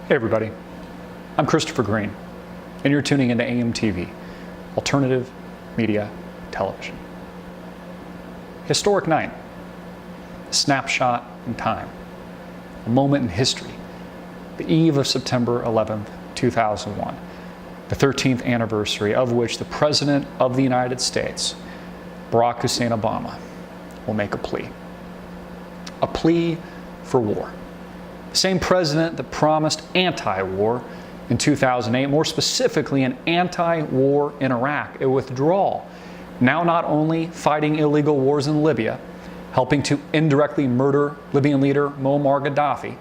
Hey everybody, I'm Christopher Green, and you're tuning into AMTV, Alternative Media Television. Historic night, a snapshot in time, a moment in history, the eve of September 11th, 2001, the 13th anniversary of which the President of the United States, Barack Hussein Obama, will make a plea for war. The same president that promised anti-war in 2008, more specifically an anti-war in Iraq, a withdrawal, now not only fighting illegal wars in Libya, helping to indirectly murder Libyan leader Muammar Gaddafi,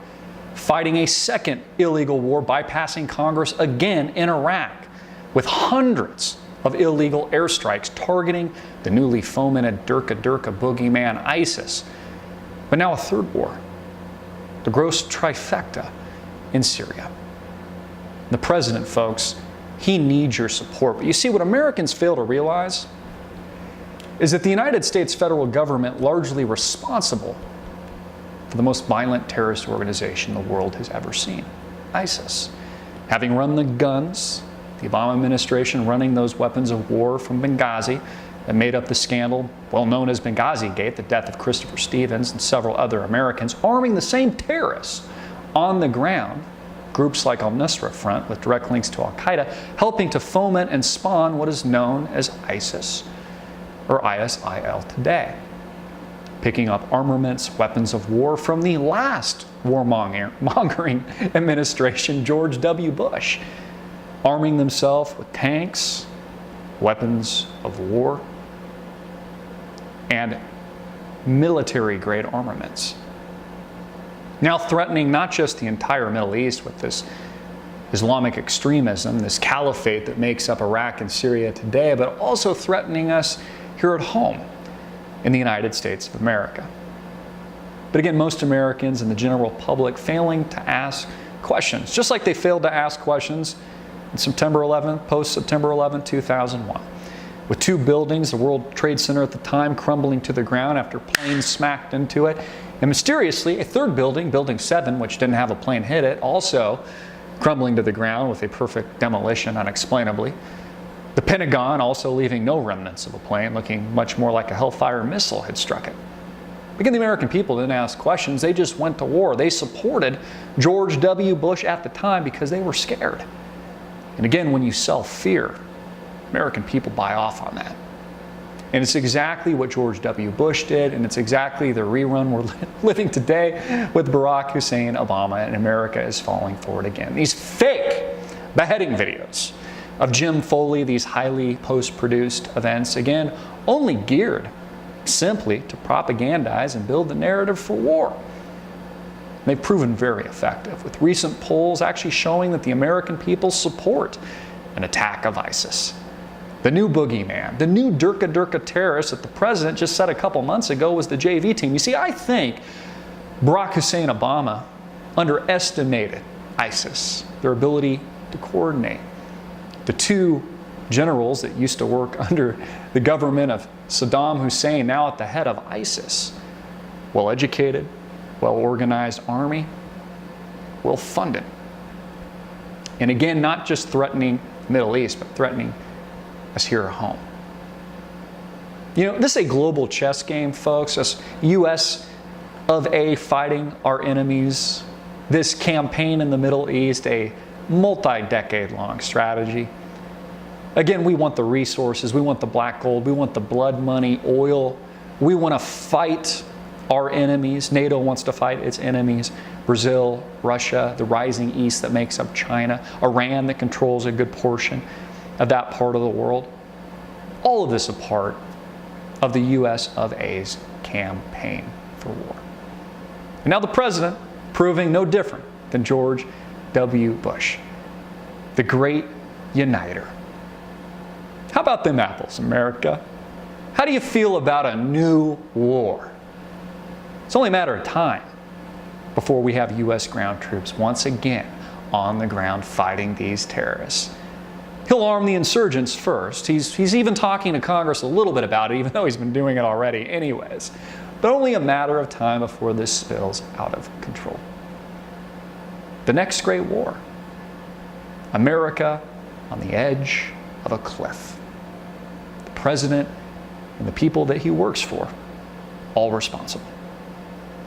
fighting a second illegal war, bypassing Congress again in Iraq, with hundreds of illegal airstrikes targeting the newly fomented Durka boogeyman ISIS. But now a third war, the gross trifecta in Syria. The president, folks, he needs your support. But you see, what Americans fail to realize is that the United States federal government largely responsible for the most violent terrorist organization the world has ever seen, ISIS. Having run the guns, the Obama administration running those weapons of war from Benghazi that made up the scandal well known as Benghazi Gate, the death of Christopher Stevens and several other Americans, arming the same terrorists on the ground, groups like Al-Nusra Front with direct links to Al-Qaeda, helping to foment and spawn what is known as ISIS, or ISIL today. Picking up armaments, weapons of war from the last warmongering administration, George W. Bush, arming themselves with tanks, weapons of war, and military-grade armaments. Now threatening not just the entire Middle East with this Islamic extremism, this caliphate that makes up Iraq and Syria today, but also threatening us here at home in the United States of America. But again, most Americans and the general public failing to ask questions, just like they failed to ask questions on September 11th, post-September 11th, 2001. With two buildings, the World Trade Center at the time, crumbling to the ground after planes smacked into it. And mysteriously, a third building, Building 7, which didn't have a plane hit it, also crumbling to the ground with a perfect demolition unexplainably. The Pentagon also leaving no remnants of a plane, looking much more like a Hellfire missile had struck it. Again, the American people didn't ask questions, they just went to war. They supported George W. Bush at the time because they were scared. And again, when you sell fear, American people buy off on that. And it's exactly what George W. Bush did, and it's exactly the rerun we're living today with Barack Hussein Obama, and America is falling for it again. These fake beheading videos of Jim Foley, these highly post-produced events, again, only geared simply to propagandize and build the narrative for war. They've proven very effective, with recent polls actually showing that the American people support an attack of ISIS. The new boogeyman, the new Durka terrorist that the president just said a couple months ago was the JV team. You see, I think Barack Hussein Obama underestimated ISIS, their ability to coordinate. The two generals that used to work under the government of Saddam Hussein, now at the head of ISIS, well-educated, well-organized army, well-funded. And again, not just threatening the Middle East, but threatening us here at home. You know, this is a global chess game, folks. Us U.S. of A fighting our enemies. This campaign in the Middle East, a multi-decade-long strategy. Again, we want the resources, we want the black gold, we want the blood money, oil. We want to fight our enemies. NATO wants to fight its enemies. Brazil, Russia, the rising east that makes up China, Iran that controls a good portion of that part of the world. All of this a part of the U.S. of A's campaign for war. And now the president proving no different than George W. Bush, the great uniter. How about them apples, America? How do you feel about a new war? It's only a matter of time before we have U.S. ground troops once again on the ground fighting these terrorists. He'll arm the insurgents first. He's even talking to Congress a little bit about it, even though he's been doing it already anyways. But only a matter of time before this spills out of control. The next great war. America on the edge of a cliff. The president and the people that he works for, all responsible.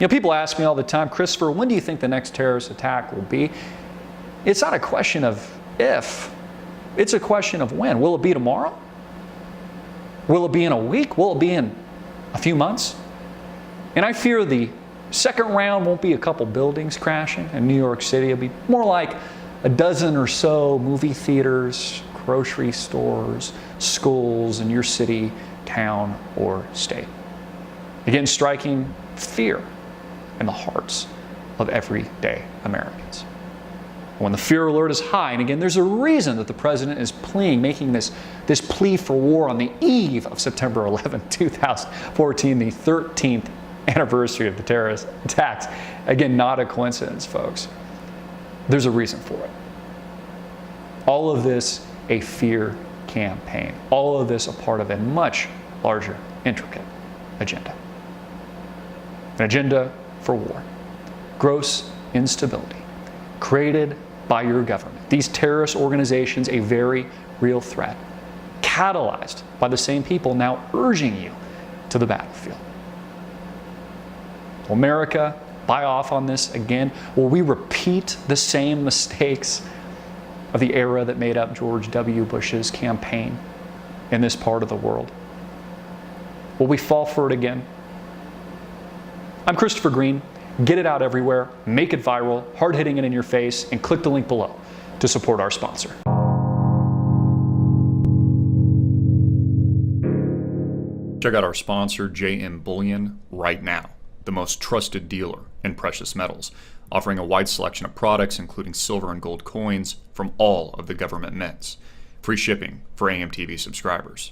You know, people ask me all the time, Christopher, when do you think the next terrorist attack will be? It's not a question of if, it's a question of when. Will it be tomorrow? Will it be in a week? Will it be in a few months? And I fear the second round won't be a couple buildings crashing in New York City. It'll be more like a dozen or so movie theaters, grocery stores, schools in your city, town, or state. Again, striking fear in the hearts of everyday Americans. When the fear alert is high, and again, there's a reason that the president is making this plea for war on the eve of September 11, 2014, the 13th anniversary of the terrorist attacks. Again, not a coincidence, folks. There's a reason for it. All of this a fear campaign. All of this a part of a much larger, intricate agenda. An agenda for war. Gross instability created by your government. These terrorist organizations, a very real threat, catalyzed by the same people now urging you to the battlefield. Will America buy off on this again? Will we repeat the same mistakes of the era that made up George W. Bush's campaign in this part of the world? Will we fall for it again? I'm Christopher Green. Get it out everywhere, make it viral, hard-hitting it in your face, and click the link below to support our sponsor. Check out our sponsor, JM Bullion, right now, the most trusted dealer in precious metals, offering a wide selection of products, including silver and gold coins from all of the government mints. Free shipping for AMTV subscribers.